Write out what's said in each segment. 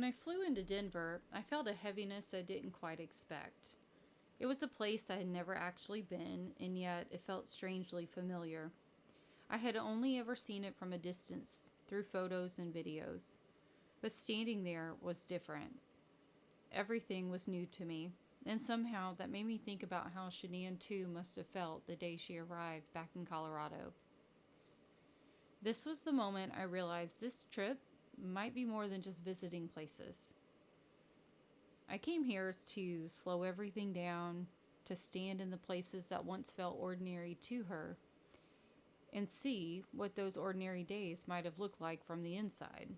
When I flew into Denver, I felt a heaviness I didn't quite expect. It was a place I had never actually been, and yet it felt strangely familiar. I had only ever seen it from a distance, through photos and videos. But standing there was different. Everything was new to me, and somehow that made me think about how Shanann too must have felt the day she arrived back in Colorado. This was the moment I realized this trip might be more than just visiting places. I came here to slow everything down, to stand in the places that once felt ordinary to her, and see what those ordinary days might have looked like from the inside.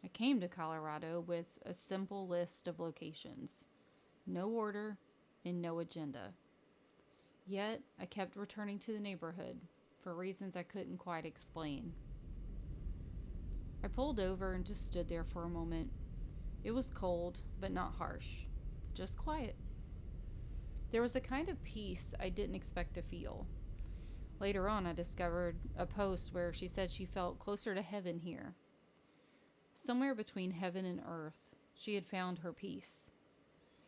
I came to Colorado with a simple list of locations, no order and no agenda. Yet I kept returning to the neighborhood for reasons I couldn't quite explain. I pulled over and just stood there for a moment. It was cold, but not harsh, just quiet. There was a kind of peace I didn't expect to feel. Later on, I discovered a post where she said she felt closer to heaven here. Somewhere between heaven and earth, she had found her peace.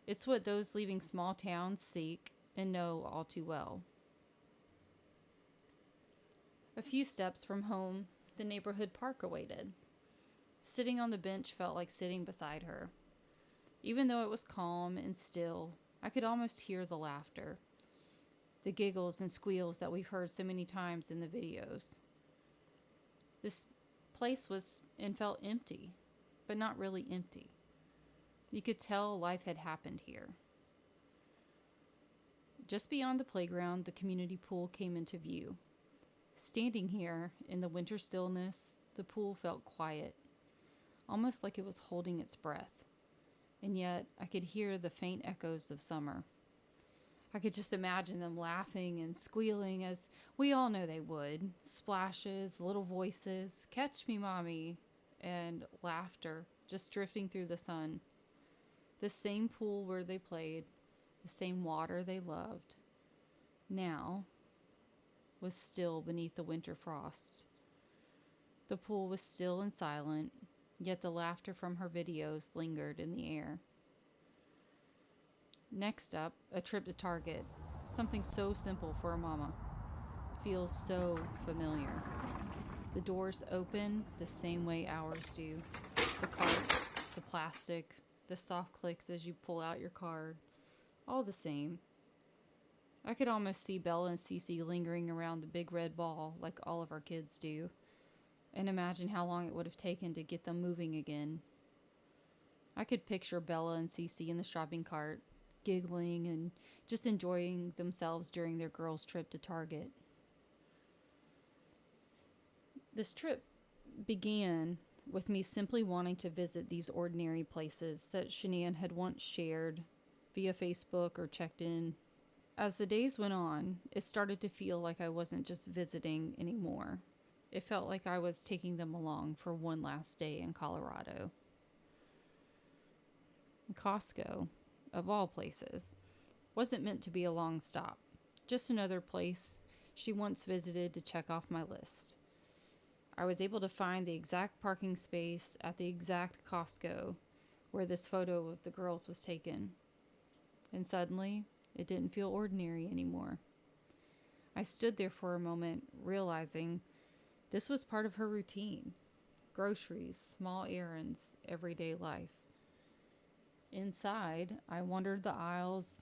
It's what those leaving small towns seek and know all too well. A few steps from home, the neighborhood park awaited. Sitting on the bench felt like sitting beside her. Even though it was calm and still, I could almost hear the laughter, the giggles and squeals that we've heard so many times in the videos. This place was and felt empty, but not really empty. You could tell life had happened here. Just beyond the playground, the community pool came into view. Standing here in the winter stillness, the pool felt quiet, almost like it was holding its breath. And yet, I could hear the faint echoes of summer. I could just imagine them laughing and squealing as we all know they would. Splashes, little voices, catch me, mommy, and laughter just drifting through the sun. The same pool where they played, the same water they loved, now was still beneath the winter frost. The pool was still and silent, yet the laughter from her videos lingered in the air. Next up, a trip to Target. Something so simple for a mama. Feels so familiar. The doors open the same way ours do. The carts, the plastic, the soft clicks as you pull out your card. All the same. I could almost see Bella and Cece lingering around the big red ball like all of our kids do, and imagine how long it would have taken to get them moving again. I could picture Bella and Cece in the shopping cart, giggling and just enjoying themselves during their girls' trip to Target. This trip began with me simply wanting to visit these ordinary places that Shanann had once shared via Facebook or checked in. As the days went on, it started to feel like I wasn't just visiting anymore. It felt like I was taking them along for one last day in Colorado. Costco, of all places, wasn't meant to be a long stop, just another place she once visited to check off my list. I was able to find the exact parking space at the exact Costco where this photo of the girls was taken. And suddenly, it didn't feel ordinary anymore. I stood there for a moment, realizing this was part of her routine. Groceries, small errands, everyday life. Inside, I wandered the aisles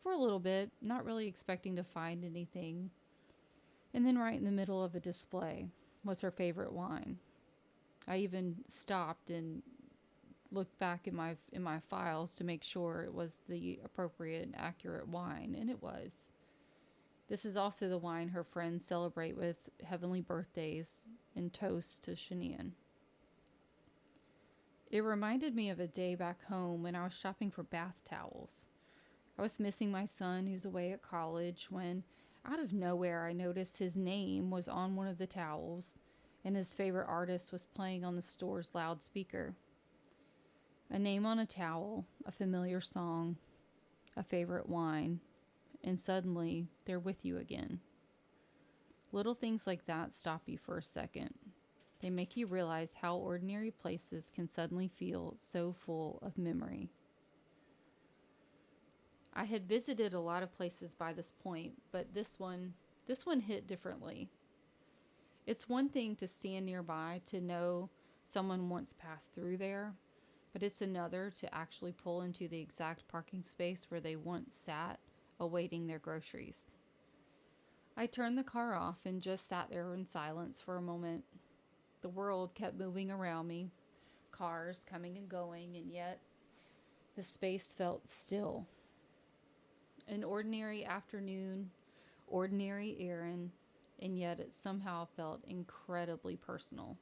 for a little bit, not really expecting to find anything. And then right in the middle of a display was her favorite wine. I even stopped and looked back in my files to make sure it was the appropriate and accurate wine, and it was. This is also the wine her friends celebrate with heavenly birthdays and toast to Shanann. It reminded me of a day back home when I was shopping for bath towels. I was missing my son who's away at college when, out of nowhere, I noticed his name was on one of the towels and his favorite artist was playing on the store's loudspeaker. A name on a towel, a familiar song, a favorite wine, and suddenly they're with you again. Little things like that stop you for a second. They make you realize how ordinary places can suddenly feel so full of memory. I had visited a lot of places by this point, but this one hit differently. It's one thing to stand nearby to know someone once passed through there, but it's another to actually pull into the exact parking space where they once sat awaiting their groceries. I turned the car off and just sat there in silence for a moment. The world kept moving around me, cars coming and going, and yet the space felt still. An ordinary afternoon, ordinary errand, and yet it somehow felt incredibly personal.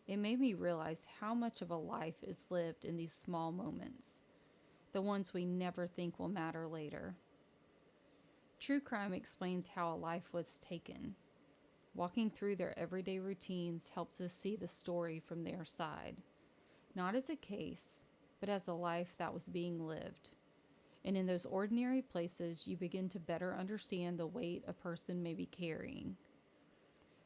It made me realize how much of a life is lived in these small moments, the ones we never think will matter later. True crime explains how a life was taken. Walking through their everyday routines helps us see the story from their side, not as a case, but as a life that was being lived. And in those ordinary places, you begin to better understand the weight a person may be carrying.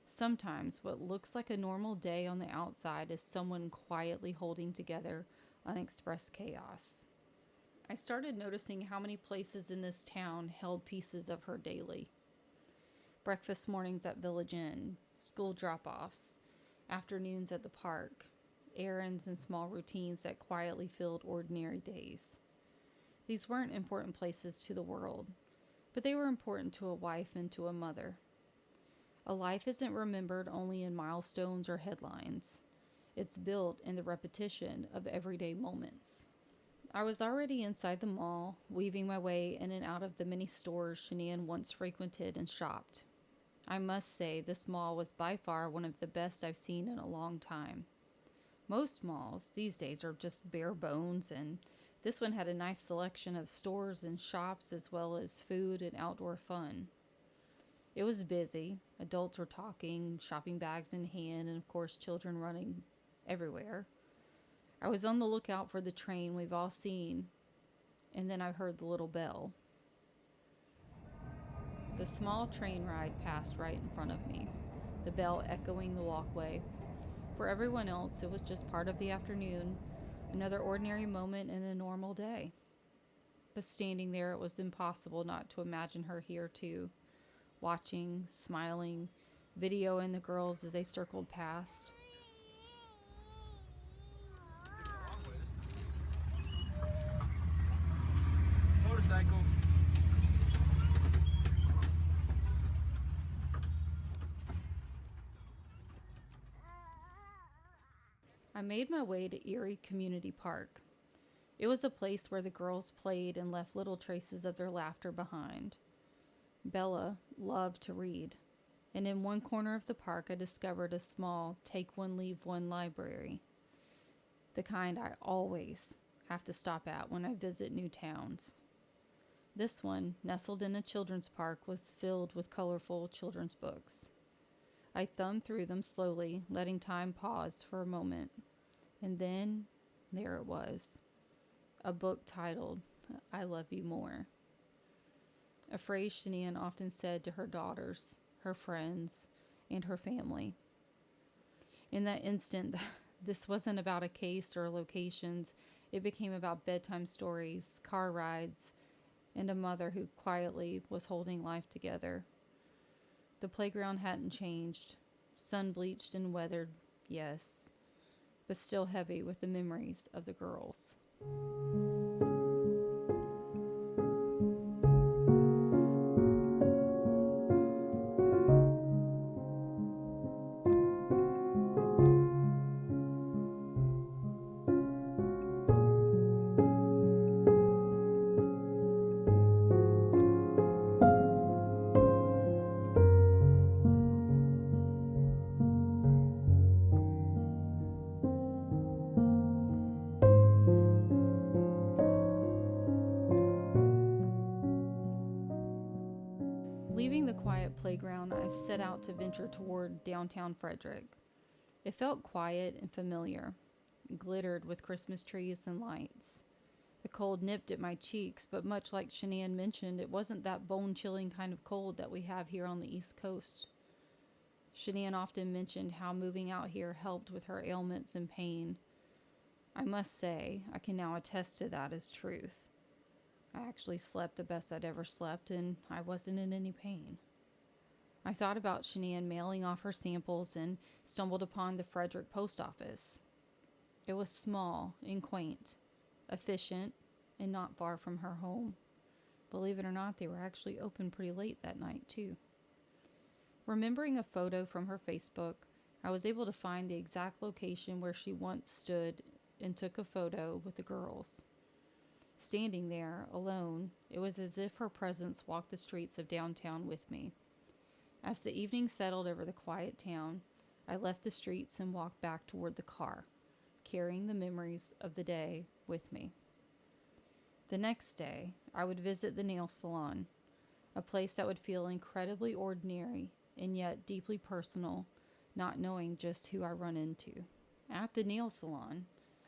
Sometimes what looks like a normal day on the outside is someone quietly holding together unexpressed chaos. I started noticing how many places in this town held pieces of her daily. Breakfast mornings at Village Inn, school drop-offs, afternoons at the park, errands and small routines that quietly filled ordinary days. These weren't important places to the world, but they were important to a wife and to a mother. A life isn't remembered only in milestones or headlines. It's built in the repetition of everyday moments. I was already inside the mall, weaving my way in and out of the many stores Shanann once frequented and shopped. I must say, this mall was by far one of the best I've seen in a long time. Most malls these days are just bare bones, and this one had a nice selection of stores and shops as well as food and outdoor fun. It was busy. Adults were talking, shopping bags in hand, and of course, children running everywhere. I was on the lookout for the train we've all seen, and then I heard the little bell. The small train ride passed right in front of me, the bell echoing the walkway. For everyone else, it was just part of the afternoon, another ordinary moment in a normal day. But standing there, it was impossible not to imagine her here too, watching, smiling, videoing the girls as they circled past. Motorcycle. I made my way to Eerie Community Park. It was a place where the girls played and left little traces of their laughter behind. Bella loved to read, and in one corner of the park I discovered a small take one, leave one library, the kind I always have to stop at when I visit new towns. This one, nestled in a children's park, was filled with colorful children's books. I thumbed through them slowly, letting time pause for a moment. And then, there it was. A book titled, I Love You More. A phrase Shanann often said to her daughters, her friends, and her family. In that instant, this wasn't about a case or locations. It became about bedtime stories, car rides, and a mother who quietly was holding life together. The playground hadn't changed. Sun bleached and weathered, yes, but still heavy with the memories of the girls. Leaving the quiet playground, I set out to venture toward downtown Frederick. It felt quiet and familiar, glittered with Christmas trees and lights. The cold nipped at my cheeks, but much like Shanann mentioned, it wasn't that bone-chilling kind of cold that we have here on the East Coast. Shanann often mentioned how moving out here helped with her ailments and pain. I must say, I can now attest to that as truth. I actually slept the best I'd ever slept, and I wasn't in any pain. I thought about Shanann mailing off her samples and stumbled upon the Frederick post office. It was small and quaint, efficient, and not far from her home. Believe it or not, they were actually open pretty late that night, too. Remembering a photo from her Facebook, I was able to find the exact location where she once stood and took a photo with the girls. Standing there, alone, it was as if her presence walked the streets of downtown with me. As the evening settled over the quiet town, I left the streets and walked back toward the car, carrying the memories of the day with me. The next day, I would visit the nail salon, a place that would feel incredibly ordinary and yet deeply personal, not knowing just who I run into. At the nail salon,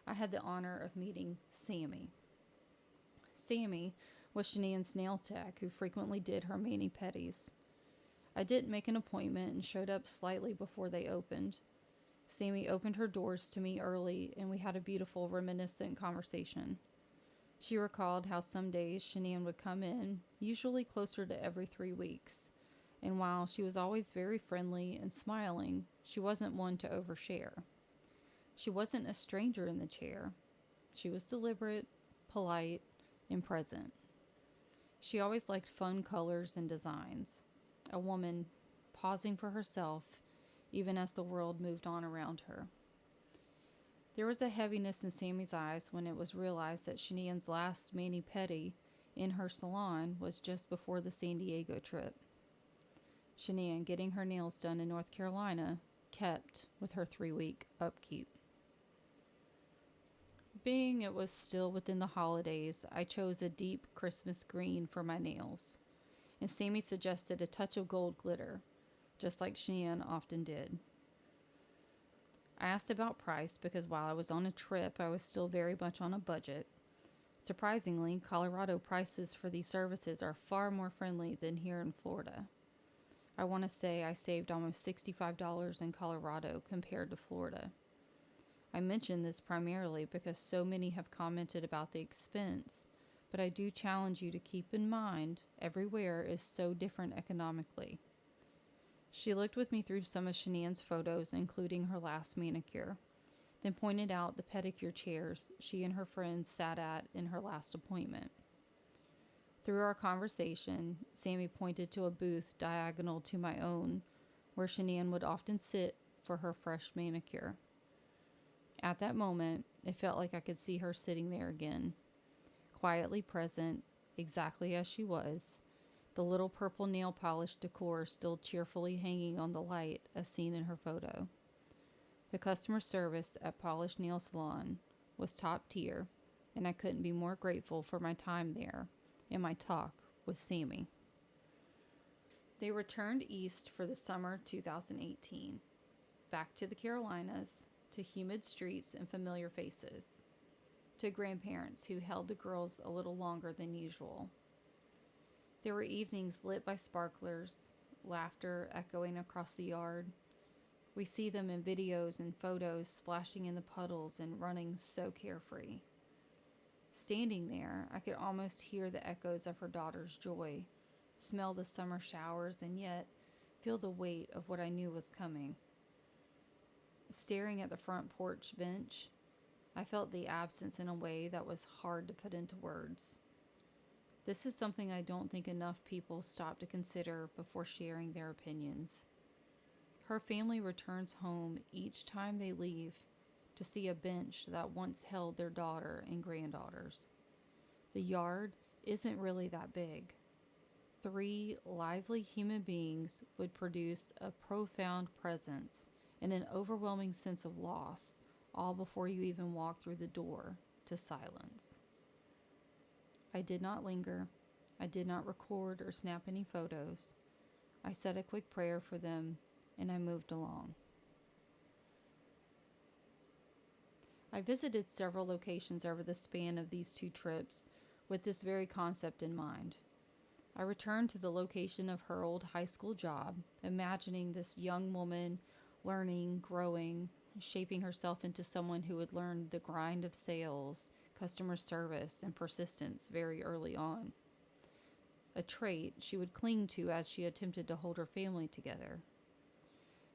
I had the honor of meeting Sammy. Sammy was Shanann's nail tech who frequently did her mani-pedis. I didn't make an appointment and showed up slightly before they opened. Sammy opened her doors to me early, and we had a beautiful, reminiscent conversation. She recalled how some days Shanann would come in, usually closer to every 3 weeks, and while she was always very friendly and smiling, she wasn't one to overshare. She wasn't a stranger in the chair. She was deliberate, polite, and present. She always liked fun colors and designs. A woman pausing for herself, even as the world moved on around her. There was a heaviness in Sammy's eyes when it was realized that Shanann's last mani-pedi in her salon was just before the San Diego trip. Shanann, getting her nails done in North Carolina, kept with her 3-week upkeep. Being it was still within the holidays, I chose a deep Christmas green for my nails, and Sammy suggested a touch of gold glitter, just like Shanann often did. I asked about price because while I was on a trip, I was still very much on a budget. Surprisingly, Colorado prices for these services are far more friendly than here in Florida. I want to say I saved almost $65 in Colorado compared to Florida. I mention this primarily because so many have commented about the expense, but I do challenge you to keep in mind everywhere is so different economically. She looked with me through some of Shanann's photos, including her last manicure, then pointed out the pedicure chairs she and her friends sat at in her last appointment. Through our conversation, Sammy pointed to a booth diagonal to my own, where Shanann would often sit for her fresh manicure. At that moment, it felt like I could see her sitting there again, quietly present, exactly as she was, the little purple nail polish decor still cheerfully hanging on the light as seen in her photo. The customer service at Polished Nail Salon was top tier, and I couldn't be more grateful for my time there and my talk with Sammy. They returned east for the summer 2018, back to the Carolinas, to humid streets and familiar faces, to grandparents who held the girls a little longer than usual. There were evenings lit by sparklers, laughter echoing across the yard. We see them in videos and photos splashing in the puddles and running so carefree. Standing there, I could almost hear the echoes of her daughter's joy, smell the summer showers, and yet feel the weight of what I knew was coming. Staring at the front porch bench, I felt the absence in a way that was hard to put into words. This is something I don't think enough people stop to consider before sharing their opinions. Her family returns home each time they leave to see a bench that once held their daughter and granddaughters. The yard isn't really that big. 3 lively human beings would produce a profound presence and an overwhelming sense of loss, all before you even walk through the door to silence. I did not linger. I did not record or snap any photos. I said a quick prayer for them, and I moved along. I visited several locations over the span of these 2 trips with this very concept in mind. I returned to the location of her old high school job, imagining this young woman learning, growing, shaping herself into someone who would learn the grind of sales, customer service, and persistence very early on, a trait she would cling to as she attempted to hold her family together.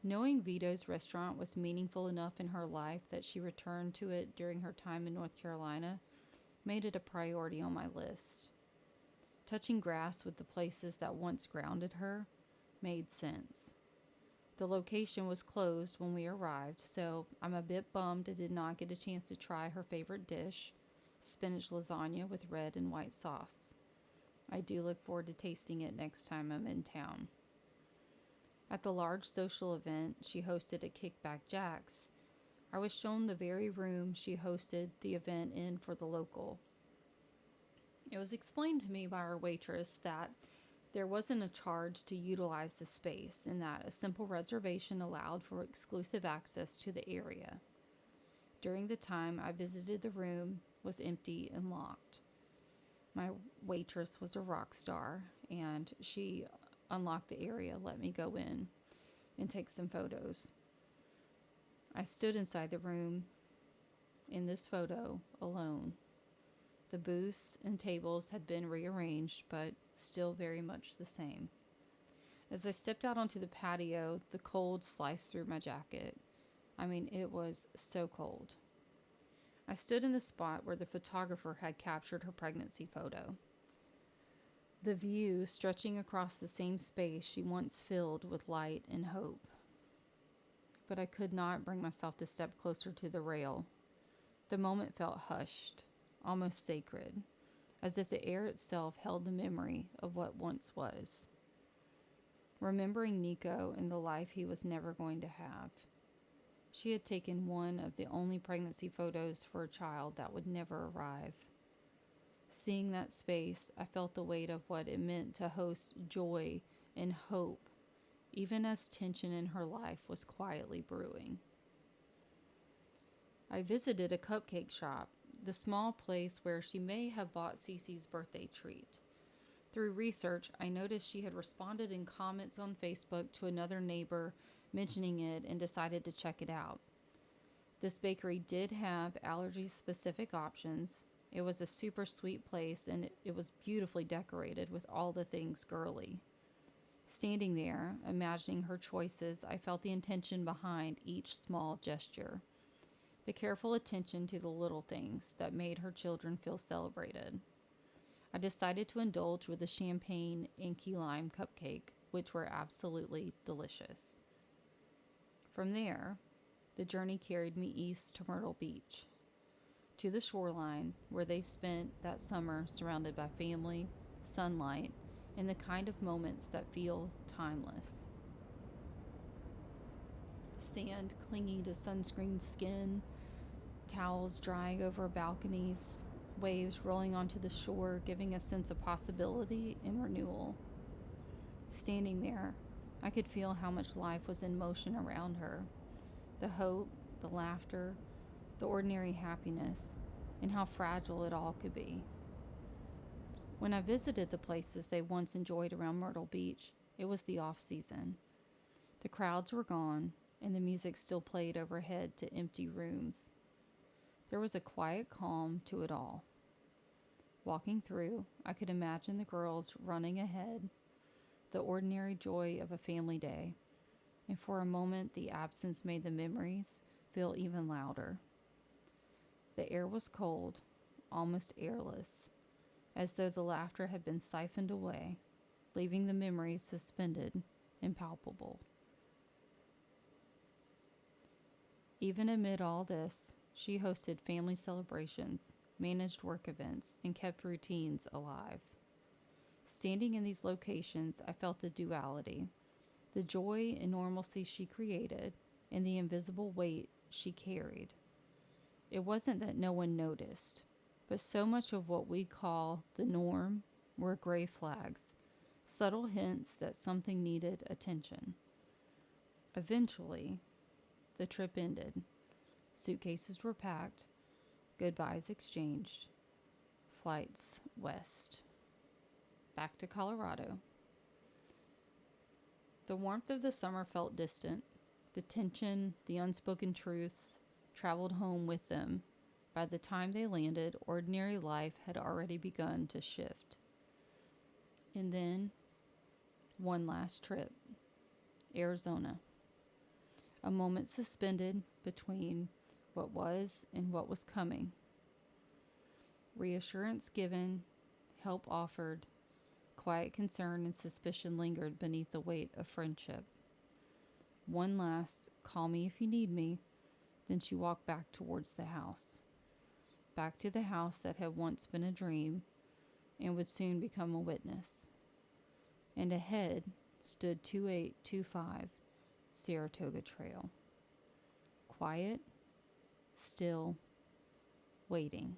Knowing Vito's restaurant was meaningful enough in her life that she returned to it during her time in North Carolina made it a priority on my list. Touching grass with the places that once grounded her made sense. The location was closed when we arrived, so I'm a bit bummed I did not get a chance to try her favorite dish, spinach lasagna with red and white sauce. I do look forward to tasting it next time I'm in town. At the large social event she hosted at Kickback Jack's, I was shown the very room she hosted the event in for the local. It was explained to me by our waitress that there wasn't a charge to utilize the space and that a simple reservation allowed for exclusive access to the area. During the time I visited, the room was empty and locked. My waitress was a rock star, and she unlocked the area, let me go in and take some photos. I stood inside the room in this photo alone. The booths and tables had been rearranged, but still very much the same. As I stepped out onto the patio, the cold sliced through my jacket. I mean, it was so cold. I stood in the spot where the photographer had captured her pregnancy photo. The view stretching across the same space she once filled with light and hope. But I could not bring myself to step closer to the rail. The moment felt hushed, almost sacred, as if the air itself held the memory of what once was. Remembering Nico and the life he was never going to have. She had taken one of the only pregnancy photos for a child that would never arrive. Seeing that space, I felt the weight of what it meant to host joy and hope, even as tension in her life was quietly brewing. I visited a cupcake shop, the small place where she may have bought Cece's birthday treat. Through research, I noticed she had responded in comments on Facebook to another neighbor mentioning it and decided to check it out. This bakery did have allergy-specific options. It was a super sweet place, and it was beautifully decorated with all the things girly. Standing there, imagining her choices, I felt the intention behind each small gesture. The careful attention to the little things that made her children feel celebrated. I decided to indulge with a champagne and key lime cupcake, which were absolutely delicious. From there, the journey carried me east to Myrtle Beach, to the shoreline where they spent that summer surrounded by family, sunlight, and the kind of moments that feel timeless. Sand clinging to sunscreened skin, towels drying over balconies, waves rolling onto the shore, giving a sense of possibility and renewal. Standing there, I could feel how much life was in motion around her. The hope, the laughter, the ordinary happiness, and how fragile it all could be. When I visited the places they once enjoyed around Myrtle Beach, it was the off-season. The crowds were gone, and the music still played overhead to empty rooms. There was a quiet calm to it all. Walking through, I could imagine the girls running ahead, the ordinary joy of a family day, and for a moment the absence made the memories feel even louder. The air was cold, almost airless, as though the laughter had been siphoned away, leaving the memories suspended and palpable. Even amid all this, she hosted family celebrations, managed work events, and kept routines alive. Standing in these locations, I felt the duality, the joy and normalcy she created, and the invisible weight she carried. It wasn't that no one noticed, but so much of what we call the norm were gray flags, subtle hints that something needed attention. Eventually, the trip ended. Suitcases were packed, goodbyes exchanged, flights west, back to Colorado. The warmth of the summer felt distant. The tension, the unspoken truths, traveled home with them. By the time they landed, ordinary life had already begun to shift. And then, one last trip. Arizona. A moment suspended between what was and what was coming. Reassurance given, help offered, quiet concern and suspicion lingered beneath the weight of friendship. One last, call me if you need me, then she walked back towards the house. Back to the house that had once been a dream and would soon become a witness. And ahead stood 2825 Saratoga Trail. Quiet, still, waiting.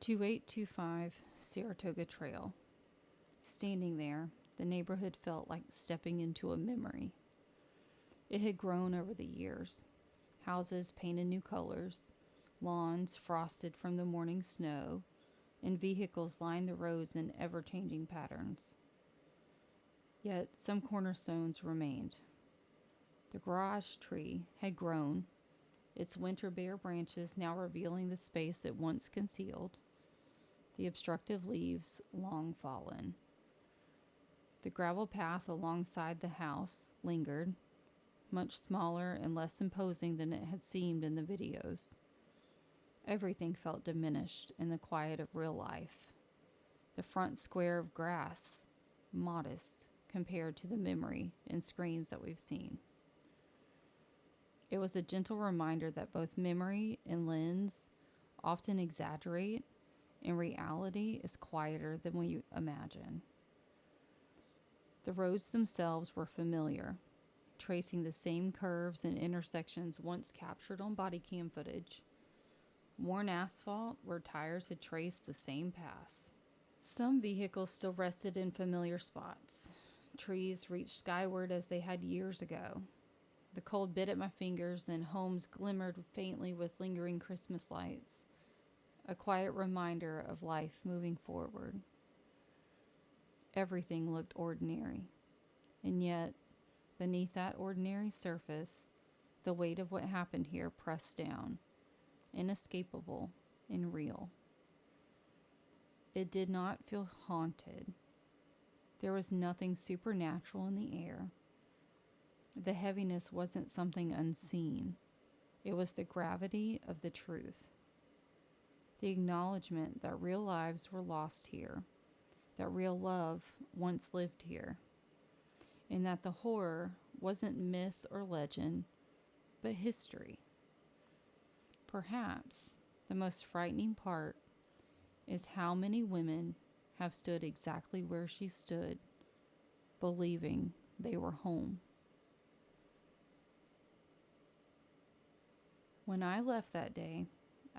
2825 Saratoga Trail. Standing there, the neighborhood felt like stepping into a memory. It had grown over the years. Houses painted new colors, lawns frosted from the morning snow, and vehicles lined the roads in ever-changing patterns. Yet some cornerstones remained. The garage tree had grown, its winter bare branches now revealing the space it once concealed, the obstructive leaves long fallen. The gravel path alongside the house lingered, much smaller and less imposing than it had seemed in the videos. Everything felt diminished in the quiet of real life. The front square of grass, modest compared to the memory and screens that we've seen. It was a gentle reminder that both memory and lens often exaggerate, and reality is quieter than we imagine. The roads themselves were familiar, tracing the same curves and intersections once captured on body cam footage. Worn asphalt where tires had traced the same paths. Some vehicles still rested in familiar spots. Trees reached skyward as they had years ago. The cold bit at my fingers, and homes glimmered faintly with lingering Christmas lights, a quiet reminder of life moving forward. Everything looked ordinary, and yet, beneath that ordinary surface, the weight of what happened here pressed down, inescapable and real. It did not feel haunted. There was nothing supernatural in the air. The heaviness wasn't something unseen. It was the gravity of the truth. The acknowledgement that real lives were lost here, that real love once lived here, and that the horror wasn't myth or legend, but history. Perhaps the most frightening part is how many women have stood exactly where she stood, believing they were home. When I left that day,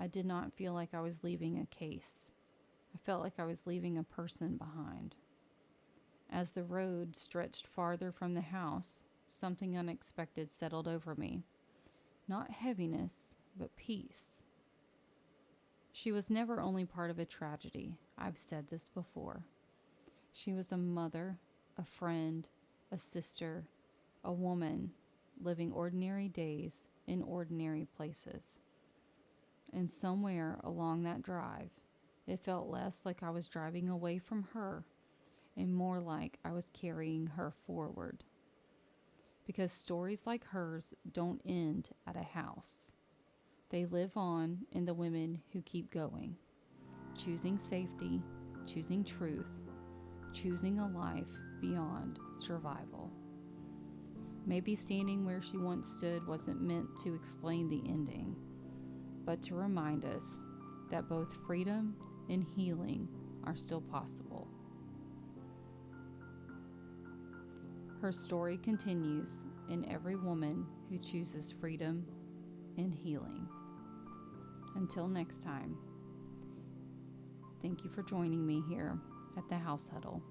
I did not feel like I was leaving a case. I felt like I was leaving a person behind. As the road stretched farther from the house, something unexpected settled over me. Not heaviness, but peace. She was never only part of a tragedy. I've said this before. She was a mother, a friend, a sister, a woman living ordinary days in ordinary places. And somewhere along that drive, it felt less like I was driving away from her and more like I was carrying her forward. Because stories like hers don't end at a house. They live on in the women who keep going, choosing safety, choosing truth, choosing a life beyond survival. Maybe standing where she once stood wasn't meant to explain the ending, but to remind us that both freedom and healing are still possible. Her story continues in every woman who chooses freedom and healing. Until next time, thank you for joining me here at the House Huddle.